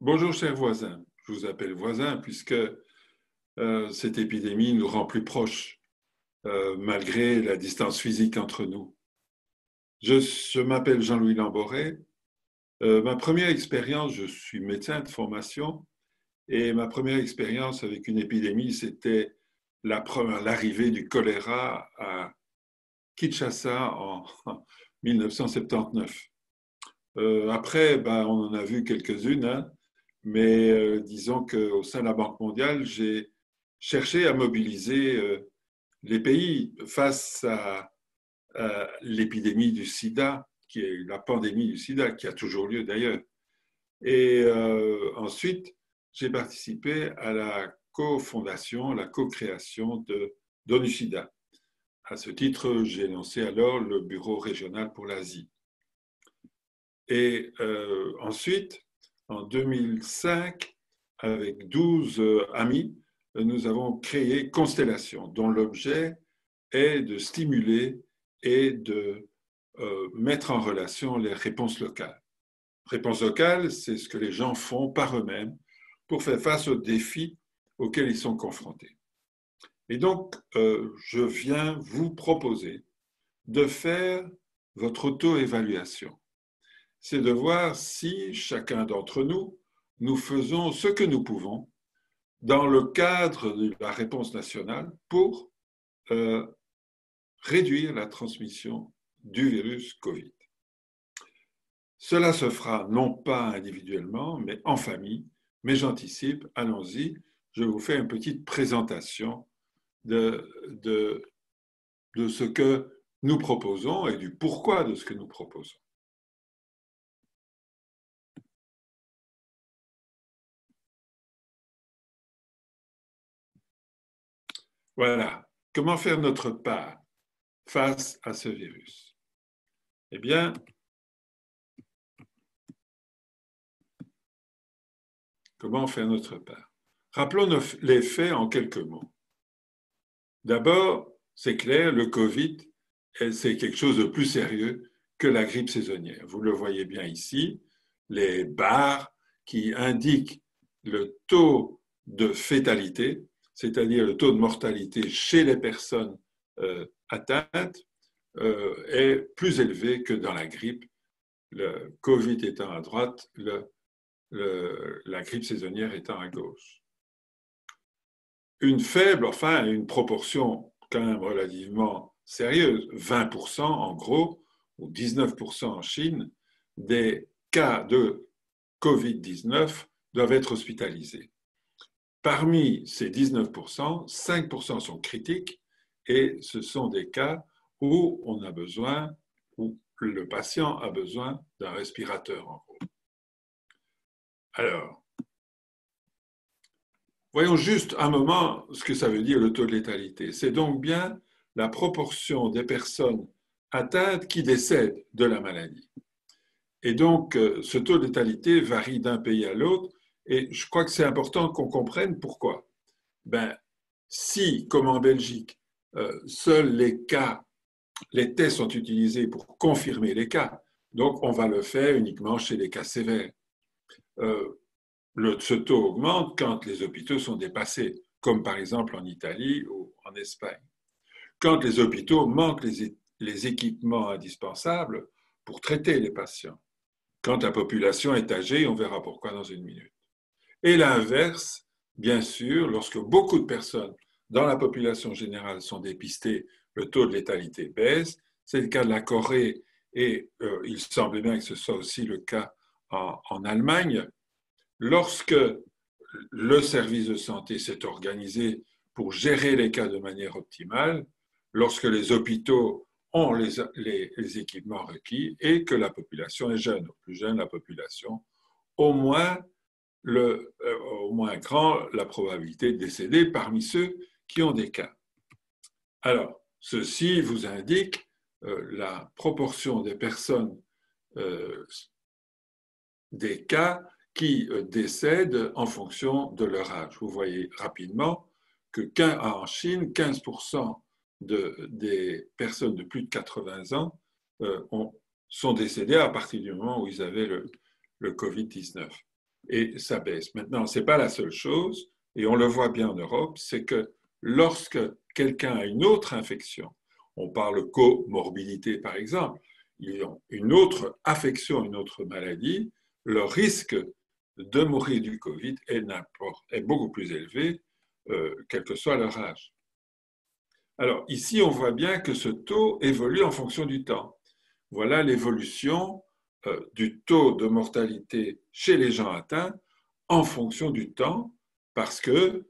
Bonjour chers voisins, je vous appelle voisins puisque cette épidémie nous rend plus proches malgré la distance physique entre nous. Je m'appelle Jean-Louis Lamboré. Ma première expérience, je suis médecin de formation et ma première expérience avec une épidémie, c'était l'arrivée du choléra à Kinshasa en 1979. Après, on en a vu quelques-unes, hein, mais disons qu'au sein de la Banque mondiale, j'ai cherché à mobiliser les pays face à l'épidémie du sida, qui est la pandémie du sida, qui a toujours lieu d'ailleurs. Et ensuite, j'ai participé à la cofondation, la co-création de d'ONU-SIDA. À ce titre, j'ai lancé alors le bureau régional pour l'Asie. Et ensuite, en 2005, avec 12 amis, nous avons créé Constellation, dont l'objet est de stimuler et de mettre en relation les réponses locales. Réponses locales, c'est ce que les gens font par eux-mêmes pour faire face aux défis auxquels ils sont confrontés. Et donc, je viens vous proposer de faire votre auto-évaluation. C'est de voir si chacun d'entre nous, nous faisons ce que nous pouvons dans le cadre de la réponse nationale pour réduire la transmission du virus Covid. Cela se fera non pas individuellement, mais en famille. Mais j'anticipe, allons-y, je vous fais une petite présentation de ce que nous proposons et du pourquoi de ce que nous proposons. Voilà. Comment faire notre part face à ce virus? Eh bien, comment faire notre part? Rappelons les faits en quelques mots. D'abord, c'est clair, le Covid, c'est quelque chose de plus sérieux que la grippe saisonnière. Vous le voyez bien ici, les barres qui indiquent le taux de fétalité, c'est-à-dire le taux de mortalité chez les personnes atteintes, est plus élevé que dans la grippe. Le Covid étant à droite, la grippe saisonnière étant à gauche. Une faible, enfin une proportion quand même relativement sérieuse, 20% en gros, ou 19% en Chine, des cas de Covid-19 doivent être hospitalisés. Parmi ces 19%, 5% sont critiques et ce sont des cas où on a besoin, où le patient a besoin d'un respirateur en gros. Alors, voyons juste un moment ce que ça veut dire le taux de létalité. C'est donc bien la proportion des personnes atteintes qui décèdent de la maladie. Et donc, ce taux de létalité varie d'un pays à l'autre et je crois que c'est important qu'on comprenne pourquoi. Si, comme en Belgique, seuls les tests sont utilisés pour confirmer les cas, donc on va le faire uniquement chez les cas sévères. Ce taux augmente quand les hôpitaux sont dépassés, comme par exemple en Italie ou en Espagne. Quand les hôpitaux manquent les équipements indispensables pour traiter les patients. Quand la population est âgée, on verra pourquoi dans une minute. Et l'inverse, bien sûr, lorsque beaucoup de personnes dans la population générale sont dépistées, le taux de létalité baisse. C'est le cas de la Corée et il semble bien que ce soit aussi le cas en Allemagne. Lorsque le service de santé s'est organisé pour gérer les cas de manière optimale, lorsque les hôpitaux ont les équipements requis et que la population est jeune, au plus jeune la population, au moins grand la probabilité de décéder parmi ceux qui ont des cas. Alors, ceci vous indique la proportion des personnes, des cas qui décèdent en fonction de leur âge. Vous voyez rapidement qu'en Chine, 15% des personnes de plus de 80 ans sont décédées à partir du moment où ils avaient le Covid-19. et ça baisse. Maintenant, ce n'est pas la seule chose, et on le voit bien en Europe, c'est que lorsque quelqu'un a une autre infection, on parle comorbidité par exemple, ils ont une autre affection, une autre maladie, le risque de mourir du Covid est beaucoup plus élevé, quel que soit leur âge. Alors ici, on voit bien que ce taux évolue en fonction du temps. Voilà l'évolution du taux de mortalité chez les gens atteints en fonction du temps, parce que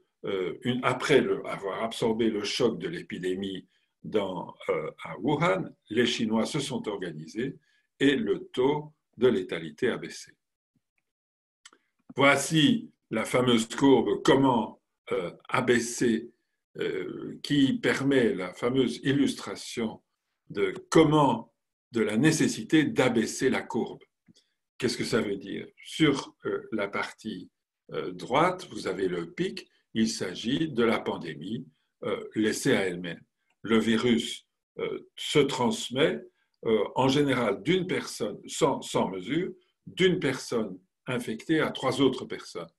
après avoir absorbé le choc de l'épidémie à Wuhan, les Chinois se sont organisés et le taux de létalité a baissé. Voici la fameuse courbe comment abaisser, qui permet la fameuse illustration de la nécessité d'abaisser la courbe. Qu'est-ce que ça veut dire? Sur la partie droite, vous avez le pic, il s'agit de la pandémie laissée à elle-même. Le virus se transmet en général d'une personne, sans mesure, d'une personne infectée à 3 autres personnes.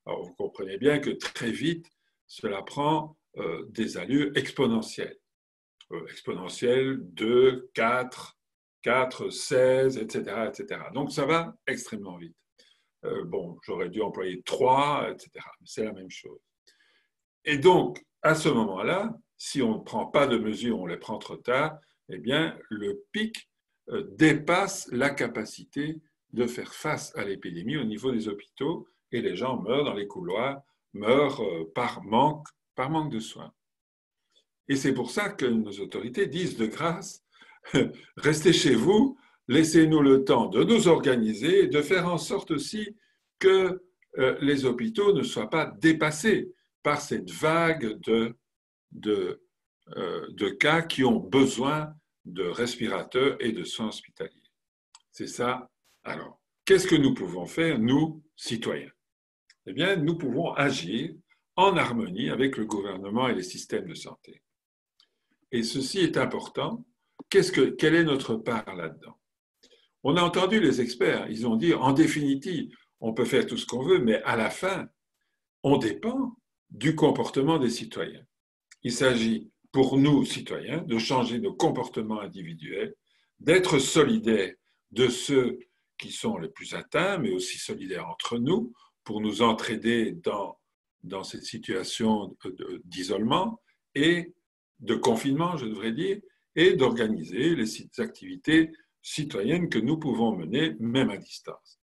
Alors vous comprenez bien que très vite, cela prend des allures exponentielles. Exponentielles 2, 4, 16, etc., etc. Donc ça va extrêmement vite. Bon, j'aurais dû employer 3, etc. Mais c'est la même chose. Et donc, à ce moment-là, si on ne prend pas de mesures, on les prend trop tard, eh bien, le pic dépasse la capacité de faire face à l'épidémie au niveau des hôpitaux et les gens meurent dans les couloirs, meurent par manque de soins. Et c'est pour ça que nos autorités disent de grâce, restez chez vous, laissez-nous le temps de nous organiser et de faire en sorte aussi que les hôpitaux ne soient pas dépassés par cette vague de cas qui ont besoin de respirateurs et de soins hospitaliers. C'est ça. Alors, qu'est-ce que nous pouvons faire, nous, citoyens? Eh bien, nous pouvons agir en harmonie avec le gouvernement et les systèmes de santé. Et ceci est important. Quelle est notre part là-dedans? On a entendu les experts, ils ont dit, en définitive, on peut faire tout ce qu'on veut, mais à la fin, on dépend du comportement des citoyens. Il s'agit pour nous, citoyens, de changer nos comportements individuels, d'être solidaires de ceux qui sont les plus atteints, mais aussi solidaires entre nous pour nous entraider dans cette situation d'isolement et de confinement, je devrais dire, et d'organiser les activités citoyennes que nous pouvons mener, même à distance.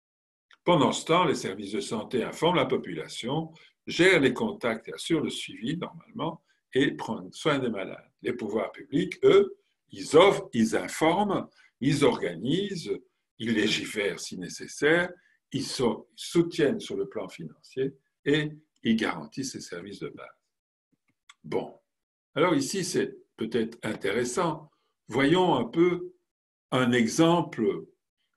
Pendant ce temps, les services de santé informent la population, gèrent les contacts et assurent le suivi normalement et prennent soin des malades. Les pouvoirs publics, eux, ils offrent, ils informent, ils organisent, ils légifèrent si nécessaire, ils soutiennent sur le plan financier et ils garantissent les services de base. Bon, alors ici, c'est peut-être intéressant. Voyons un peu un exemple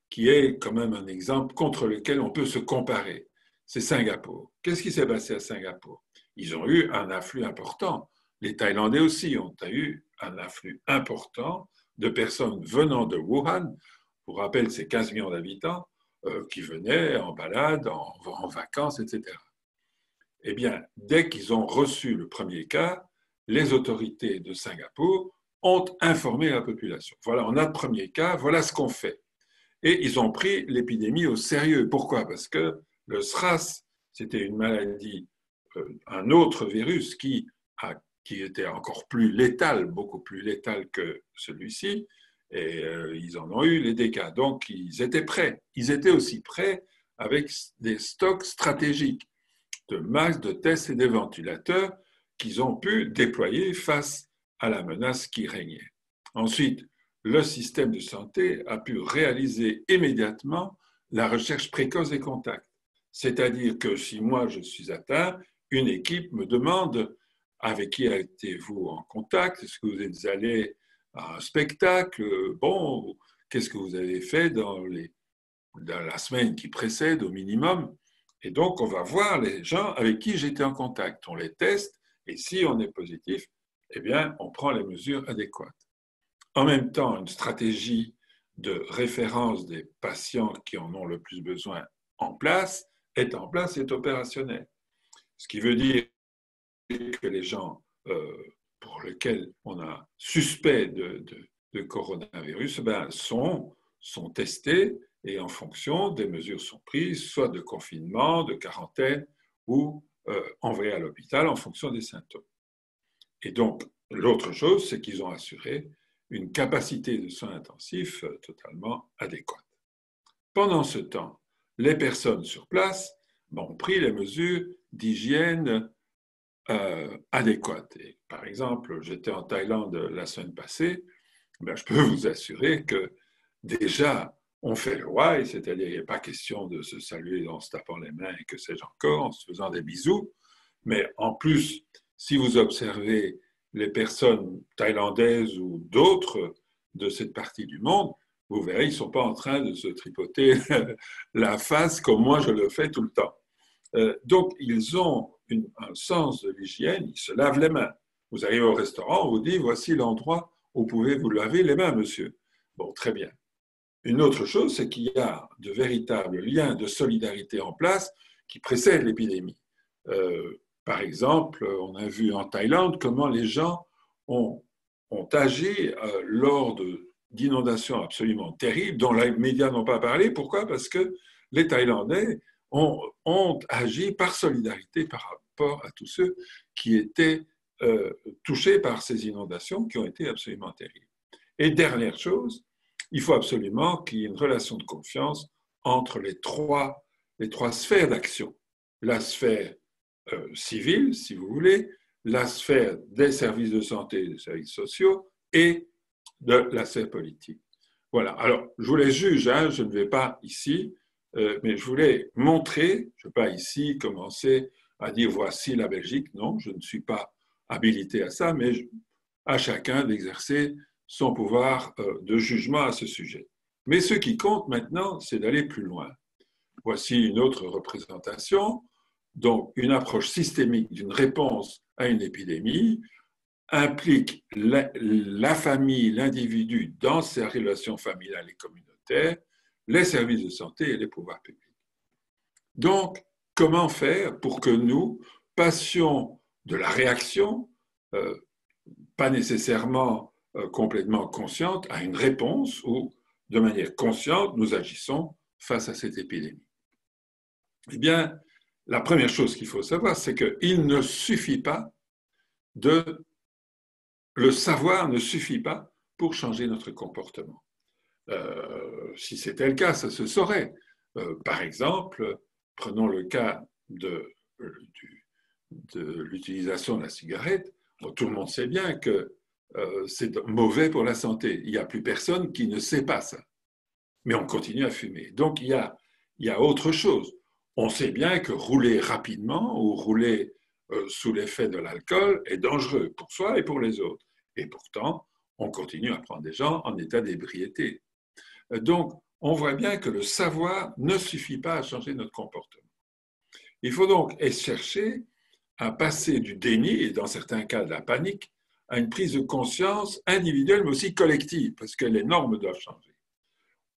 qui est quand même un exemple contre lequel on peut se comparer. C'est Singapour. Qu'est-ce qui s'est passé à Singapour? Ils ont eu un afflux important. Les Thaïlandais aussi ont eu un afflux important de personnes venant de Wuhan. Je vous rappelle, c'est 15 millions d'habitants qui venaient en balade, en vacances, etc. Eh bien, dès qu'ils ont reçu le premier cas, les autorités de Singapour ont informé la population. Voilà, on a le premier cas, voilà ce qu'on fait. Et ils ont pris l'épidémie au sérieux. Pourquoi? Parce que le SRAS, c'était une maladie, un autre virus qui était encore plus létal, beaucoup plus létal que celui-ci, et ils en ont eu les dégâts. Donc, ils étaient prêts. Ils étaient aussi prêts avec des stocks stratégiques de masques, de tests et des ventilateurs qu'ils ont pu déployer face à la menace qui régnait. Ensuite, le système de santé a pu réaliser immédiatement la recherche précoce des contacts. C'est-à-dire que si moi je suis atteint, une équipe me demande avec qui êtes-vous en contact? Est-ce que vous êtes allé à un spectacle? Bon, qu'est-ce que vous avez fait dans la semaine qui précède au minimum? Et donc, on va voir les gens avec qui j'étais en contact. On les teste et si on est positif, eh bien, on prend les mesures adéquates. En même temps, une stratégie de référence des patients qui en ont le plus besoin en place, est en place, est opérationnel. Ce qui veut dire que les gens pour lesquels on a suspect de coronavirus sont testés et en fonction, des mesures sont prises, soit de confinement, de quarantaine ou envoyés à l'hôpital en fonction des symptômes. Et donc, l'autre chose, c'est qu'ils ont assuré une capacité de soins intensifs totalement adéquate. Pendant ce temps, les personnes sur place ont pris les mesures d'hygiène adéquates. Et, par exemple, j'étais en Thaïlande la semaine passée, je peux vous assurer que déjà, on fait le wai, c'est-à-dire il n'est pas question de se saluer en se tapant les mains et que sais-je encore, en se faisant des bisous, mais en plus, si vous observez les personnes thaïlandaises ou d'autres de cette partie du monde, vous verrez, ils ne sont pas en train de se tripoter la face comme moi je le fais tout le temps. Donc, ils ont un sens de l'hygiène, ils se lavent les mains. Vous arrivez au restaurant, on vous dit, voici l'endroit où vous pouvez vous laver les mains, monsieur. Bon, très bien. Une autre chose, c'est qu'il y a de véritables liens de solidarité en place qui précèdent l'épidémie. Par exemple, on a vu en Thaïlande comment les gens ont agi lors d'inondations absolument terribles dont les médias n'ont pas parlé. Pourquoi? Parce que les Thaïlandais ont agi par solidarité par rapport à tous ceux qui étaient touchés par ces inondations qui ont été absolument terribles. Et dernière chose, il faut absolument qu'il y ait une relation de confiance entre les trois sphères d'action. La sphère civile, si vous voulez, la sphère des services de santé et des services sociaux et de la sphère politique. Voilà. Alors, je vous les juge, je ne vais pas ici, mais je voulais montrer, je ne vais pas ici commencer à dire voici la Belgique. Non, je ne suis pas habilité à ça, mais à chacun d'exercer son pouvoir de jugement à ce sujet. Mais ce qui compte maintenant, c'est d'aller plus loin. Voici une autre représentation. Donc, une approche systémique d'une réponse à une épidémie implique la famille, l'individu dans ses relations familiales et communautaires, les services de santé et les pouvoirs publics. Donc, comment faire pour que nous passions de la réaction, pas nécessairement complètement consciente, à une réponse où, de manière consciente, nous agissons face à cette épidémie? Eh bien, la première chose qu'il faut savoir, c'est qu'il ne suffit pas le savoir ne suffit pas pour changer notre comportement. Si c'était le cas, ça se saurait. Par exemple, prenons le cas de l'utilisation de la cigarette. Bon, tout le monde sait bien que c'est mauvais pour la santé. Il n'y a plus personne qui ne sait pas ça. Mais on continue à fumer. Donc, il y a autre chose. On sait bien que rouler rapidement ou rouler sous l'effet de l'alcool est dangereux pour soi et pour les autres. Et pourtant, on continue à prendre des gens en état d'ébriété. Donc, on voit bien que le savoir ne suffit pas à changer notre comportement. Il faut donc chercher à passer du déni, et dans certains cas de la panique, à une prise de conscience individuelle, mais aussi collective, parce que les normes doivent changer.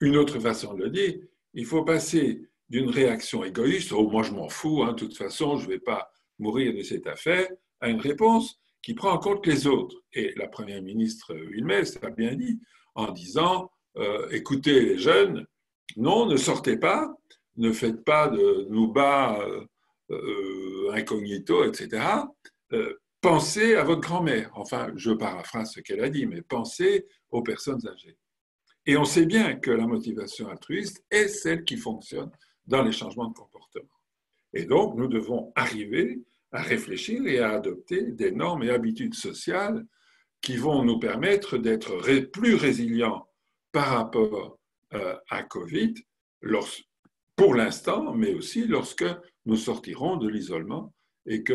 Une autre façon de le dire, il faut passer d'une réaction égoïste, oh moi je m'en fous, de toute façon je ne vais pas mourir de cette affaire, à une réponse qui prend en compte les autres. Et la Première ministre Wilmès a bien dit, en disant, écoutez les jeunes, non, ne sortez pas, ne faites pas de nouba incognito, etc. Pensez à votre grand-mère. Enfin, je paraphrase ce qu'elle a dit, mais pensez aux personnes âgées. Et on sait bien que la motivation altruiste est celle qui fonctionne dans les changements de comportement. Et donc, nous devons arriver à réfléchir et à adopter des normes et habitudes sociales qui vont nous permettre d'être plus résilients par rapport à Covid, pour l'instant, mais aussi lorsque nous sortirons de l'isolement et que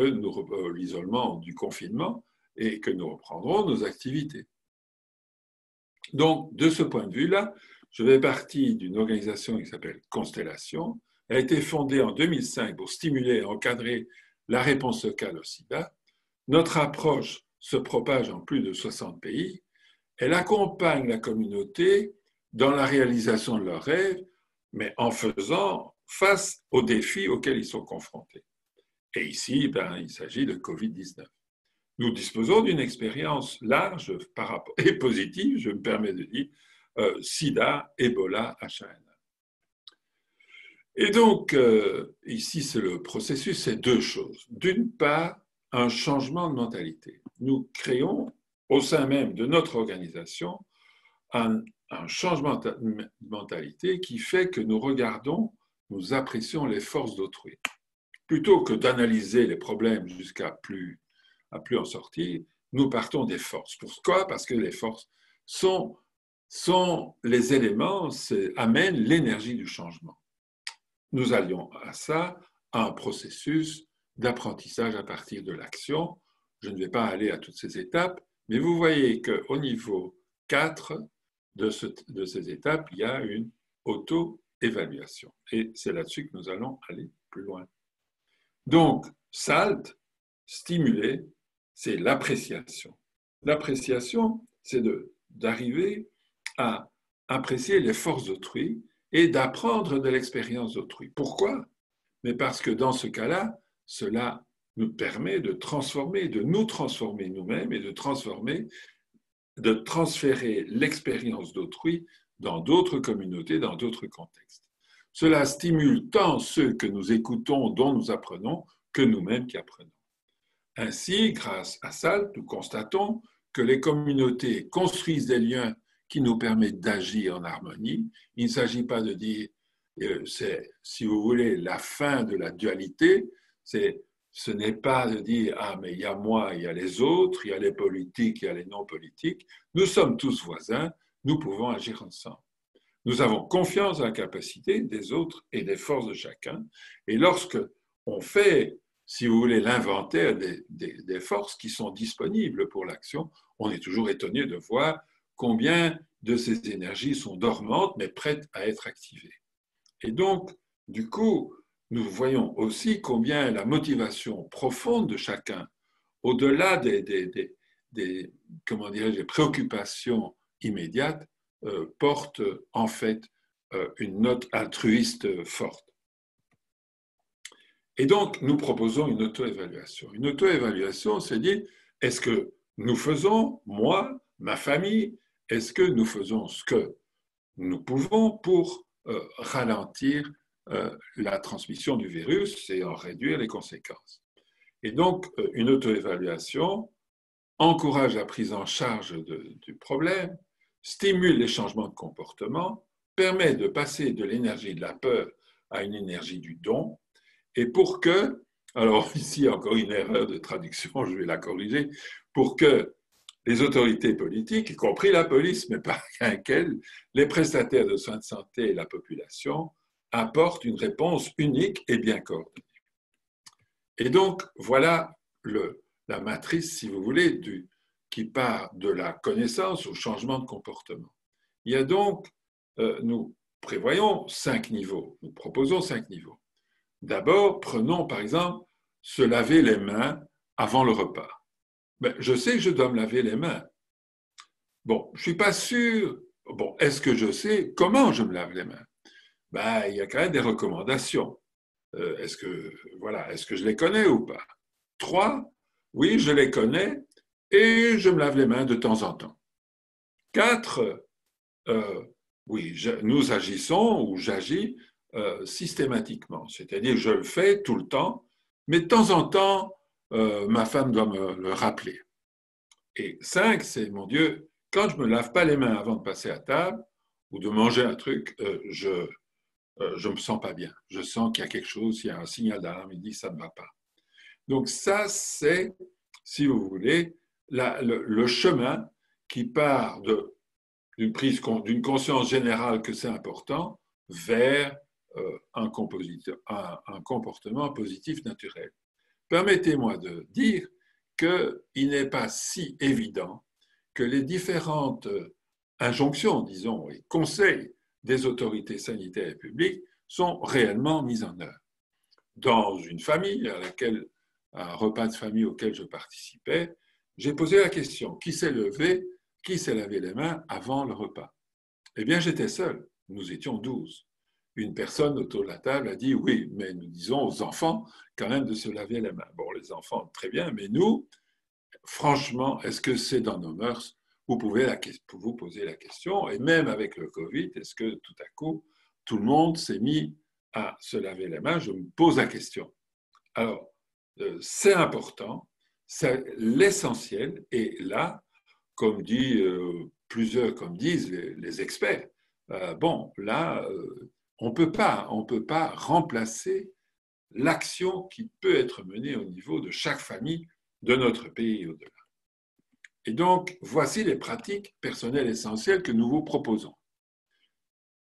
l'isolement du confinement et que nous reprendrons nos activités. Donc, de ce point de vue-là, je fais partie d'une organisation qui s'appelle Constellation. Elle a été fondée en 2005 pour stimuler et encadrer la réponse locale au sida. Notre approche se propage en plus de 60 pays. Elle accompagne la communauté dans la réalisation de leurs rêves, mais en faisant face aux défis auxquels ils sont confrontés. Et ici, il s'agit de Covid-19. Nous disposons d'une expérience large et positive, je me permets de dire, SIDA, Ebola, H1N1. Et donc, ici, c'est le processus, c'est deux choses. D'une part, un changement de mentalité. Nous créons, au sein même de notre organisation, un changement de mentalité qui fait que nous regardons, nous apprécions les forces d'autrui. Plutôt que d'analyser les problèmes jusqu'à plus en sortir, nous partons des forces. Pourquoi? Parce que les forces sont les éléments, amènent l'énergie du changement. Nous allions à ça, à un processus d'apprentissage à partir de l'action. Je ne vais pas aller à toutes ces étapes, mais vous voyez qu'au niveau 4 de ces étapes, il y a une auto-évaluation. Et c'est là-dessus que nous allons aller plus loin. Donc, SALT, stimuler, c'est l'appréciation. L'appréciation, c'est d'arriver à apprécier les forces d'autrui et d'apprendre de l'expérience d'autrui. Pourquoi? Mais parce que dans ce cas-là, cela nous permet de transformer, de nous transformer nous-mêmes et de transférer l'expérience d'autrui dans d'autres communautés, dans d'autres contextes. Cela stimule tant ceux que nous écoutons, dont nous apprenons, que nous-mêmes qui apprenons. Ainsi, grâce à ça, nous constatons que les communautés construisent des liens qui nous permettent d'agir en harmonie. Il ne s'agit pas de dire, c'est, si vous voulez, la fin de la dualité, ce n'est pas de dire, ah, mais il y a moi, il y a les autres, il y a les politiques, il y a les non-politiques. Nous sommes tous voisins, nous pouvons agir ensemble. Nous avons confiance dans la capacité des autres et des forces de chacun. Et lorsque on fait, si vous voulez, l'inventaire des forces qui sont disponibles pour l'action, on est toujours étonné de voir combien de ces énergies sont dormantes, mais prêtes à être activées. Et donc, du coup, nous voyons aussi combien la motivation profonde de chacun, au-delà des préoccupations immédiates, porte en fait une note altruiste forte. Et donc, nous proposons une auto-évaluation. Une auto-évaluation, c'est dire, est-ce que nous faisons, moi, ma famille, est-ce que nous faisons ce que nous pouvons pour ralentir la transmission du virus et en réduire les conséquences? Et donc, une auto-évaluation encourage la prise en charge du problème, stimule les changements de comportement, permet de passer de l'énergie de la peur à une énergie du don, et pour que, alors ici encore une erreur de traduction, je vais la corriger, pour que les autorités politiques, y compris la police, mais pas qu'elle, les prestataires de soins de santé et la population, apportent une réponse unique et bien coordonnée. Et donc, voilà la matrice, si vous voulez, qui part de la connaissance au changement de comportement. Il y a donc, nous prévoyons 5 niveaux, nous proposons 5 niveaux. D'abord, prenons par exemple se laver les mains avant le repas. Ben, je sais que je dois me laver les mains. Bon, je ne suis pas sûr. Bon, est-ce que je sais comment je me lave les mains? Ben, il y a quand même des recommandations. Est-ce que je les connais ou pas? 3, oui, je les connais et je me lave les mains de temps en temps. 4, oui, nous agissons ou j'agis systématiquement, c'est-à-dire je le fais tout le temps, mais de temps en temps, ma femme doit me le rappeler. Et 5, c'est, mon Dieu, quand je ne me lave pas les mains avant de passer à table ou de manger un truc, je ne me sens pas bien. Je sens qu'il y a quelque chose, il y a un signal d'alarme, il dit ça ne va pas. Donc ça, c'est, si vous voulez, le chemin qui part d'une conscience générale que c'est important vers un comportement positif naturel. Permettez-moi de dire qu'il n'est pas si évident que les différentes injonctions, disons, et conseils des autorités sanitaires et publiques sont réellement mises en œuvre. Dans une famille, un repas de famille auquel je participais, j'ai posé la question, qui s'est lavé les mains avant le repas? Eh bien, j'étais seul, nous étions 12. une personne autour de la table a dit oui, mais nous disons aux enfants quand même de se laver les mains. Bon, les enfants, très bien, mais nous, franchement, est-ce que c'est dans nos mœurs? Vous pouvez vous poser la question, et même avec le Covid, est-ce que tout à coup, tout le monde s'est mis à se laver les mains? Je me pose la question. Alors, c'est important, c'est l'essentiel, et là, comme dit plusieurs, comme disent les experts, bon, là, on peut pas remplacer l'action qui peut être menée au niveau de chaque famille de notre pays et au-delà. Et donc, voici les pratiques personnelles essentielles que nous vous proposons.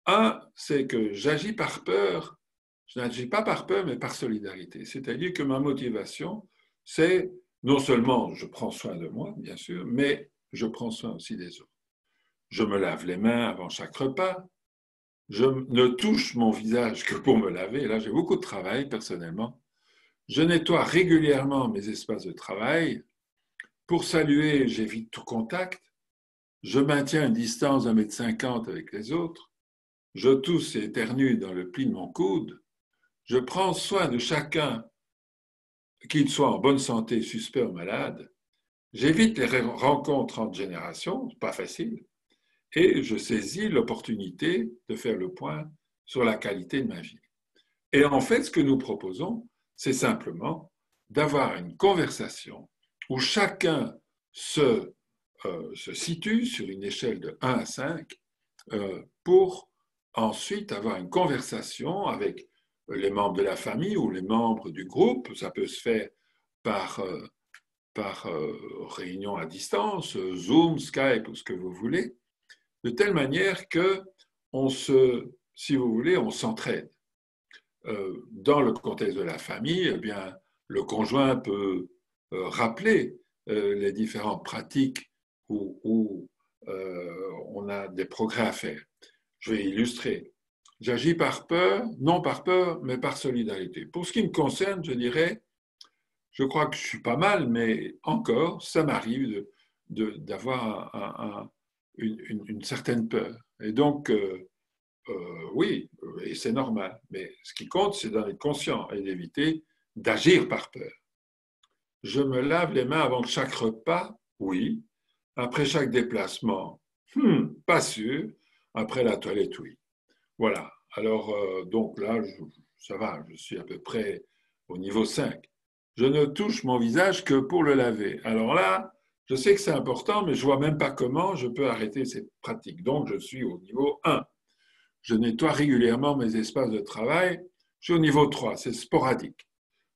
Un, c'est que j'agis par peur. Je n'agis pas par peur, mais par solidarité. C'est-à-dire que ma motivation, c'est non seulement je prends soin de moi, bien sûr, mais je prends soin aussi des autres. Je me lave les mains avant chaque repas. Je ne touche mon visage que pour me laver. Là, j'ai beaucoup de travail personnellement. Je nettoie régulièrement mes espaces de travail. Pour saluer, j'évite tout contact. Je maintiens une distance d'1,50 m avec les autres. Je tousse et éternue dans le pli de mon coude. Je prends soin de chacun, qu'il soit en bonne santé, suspect ou malade. J'évite les rencontres entre générations, pas facile. Et je saisis l'opportunité de faire le point sur la qualité de ma vie. Et en fait, ce que nous proposons, c'est simplement d'avoir une conversation où chacun se situe sur une échelle de 1 à 5 pour ensuite avoir une conversation avec les membres de la famille ou les membres du groupe. Ça peut se faire par, par réunion à distance, Zoom, Skype ou ce que vous voulez, de telle manière que si vous voulez, on s'entraide. Dans le contexte de la famille, eh bien, le conjoint peut rappeler les différentes pratiques où on a des progrès à faire. Je vais illustrer. J'agis par peur, non par peur, mais par solidarité. Pour ce qui me concerne, je dirais, je crois que je suis pas mal, mais encore, ça m'arrive d'avoir une certaine peur. Et donc, oui, et c'est normal. Mais ce qui compte, c'est d'en être conscient et d'éviter d'agir par peur. Je me lave les mains avant chaque repas, oui. Après chaque déplacement, pas sûr. Après la toilette, oui. Voilà. Alors, donc là, ça va, je suis à peu près au niveau 5. Je ne touche mon visage que pour le laver. Alors là, je sais que c'est important, mais je ne vois même pas comment je peux arrêter cette pratique. Donc, je suis au niveau 1. Je nettoie régulièrement mes espaces de travail. Je suis au niveau 3, c'est sporadique.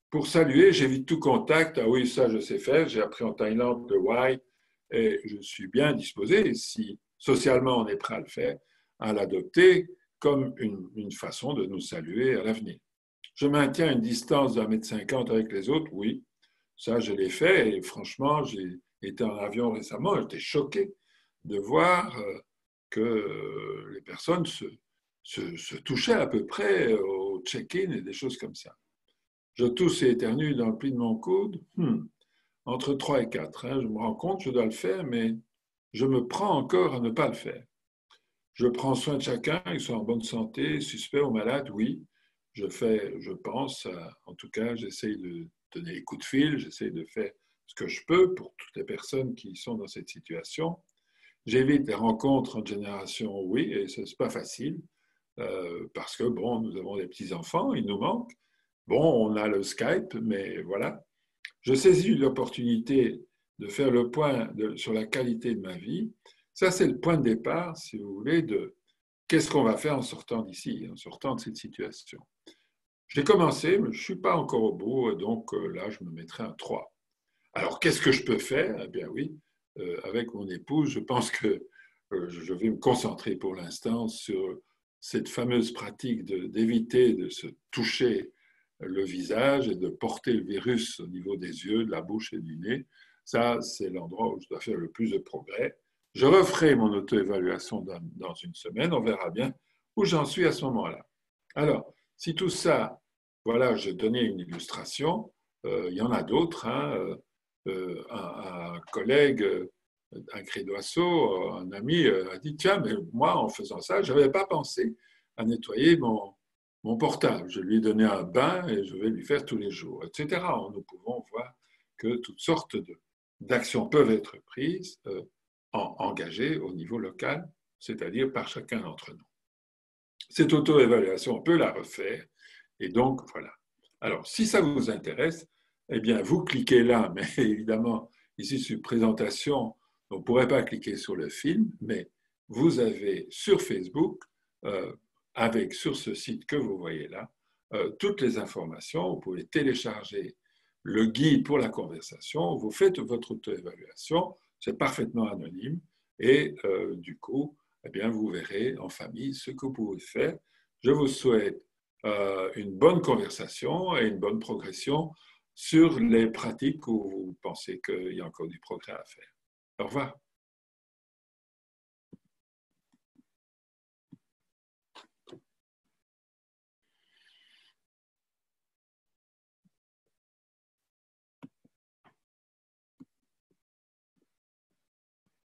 Pour saluer, j'évite tout contact. Ah oui, ça, je sais faire. J'ai appris en Thaïlande le Wai et je suis bien disposé, si socialement on est prêt à le faire, à l'adopter comme une façon de nous saluer à l'avenir. Je maintiens une distance d'1,50 m avec les autres, oui, ça je l'ai fait et franchement, j'ai été en avion récemment, j'étais choqué de voir que les personnes se touchaient à peu près au check-in et des choses comme ça. Je tousse et éternue dans le pli de mon coude, entre 3 et 4. Je me rends compte, je dois le faire, mais je me prends encore à ne pas le faire. Je prends soin de chacun, qu'ils soient en bonne santé, suspect ou malade, oui. Je pense, en tout cas, j'essaye de donner les coups de fil, j'essaye de faire ce que je peux pour toutes les personnes qui sont dans cette situation. J'évite les rencontres en génération, oui, et ce n'est pas facile, parce que, bon, nous avons des petits-enfants, ils nous manquent. Bon, on a le Skype, mais voilà. Je saisis l'opportunité de faire le point sur la qualité de ma vie. Ça, c'est le point de départ, si vous voulez, de qu'est-ce qu'on va faire en sortant d'ici, en sortant de cette situation. J'ai commencé, mais je ne suis pas encore au bout, donc là, je me mettrai un 3. Alors, qu'est-ce que je peux faire? Eh bien oui, avec mon épouse, je pense que je vais me concentrer pour l'instant sur cette fameuse pratique d'éviter de se toucher le visage et de porter le virus au niveau des yeux, de la bouche et du nez. Ça, c'est l'endroit où je dois faire le plus de progrès. Je referai mon auto-évaluation dans une semaine. On verra bien où j'en suis à ce moment-là. Alors, si tout ça, voilà, j'ai donné une illustration. Il y en a d'autres. Un collègue, un crédoiseau, un ami a dit, tiens, mais moi, en faisant ça, je n'avais pas pensé à nettoyer mon portable, je lui ai donné un bain et je vais lui faire tous les jours, etc. Nous pouvons voir que toutes sortes d'actions peuvent être prises, engagées au niveau local, c'est-à-dire par chacun d'entre nous. Cette auto-évaluation, on peut la refaire. Et donc, voilà. Alors, si ça vous intéresse, eh bien, vous cliquez là, mais évidemment, ici, sur présentation, on ne pourrait pas cliquer sur le film, mais vous avez sur Facebook, avec sur ce site que vous voyez là, toutes les informations. Vous pouvez télécharger le guide pour la conversation, vous faites votre auto-évaluation, c'est parfaitement anonyme, et du coup, eh bien, vous verrez en famille ce que vous pouvez faire. Je vous souhaite une bonne conversation et une bonne progression sur les pratiques où vous pensez qu'il y a encore du progrès à faire. Au revoir.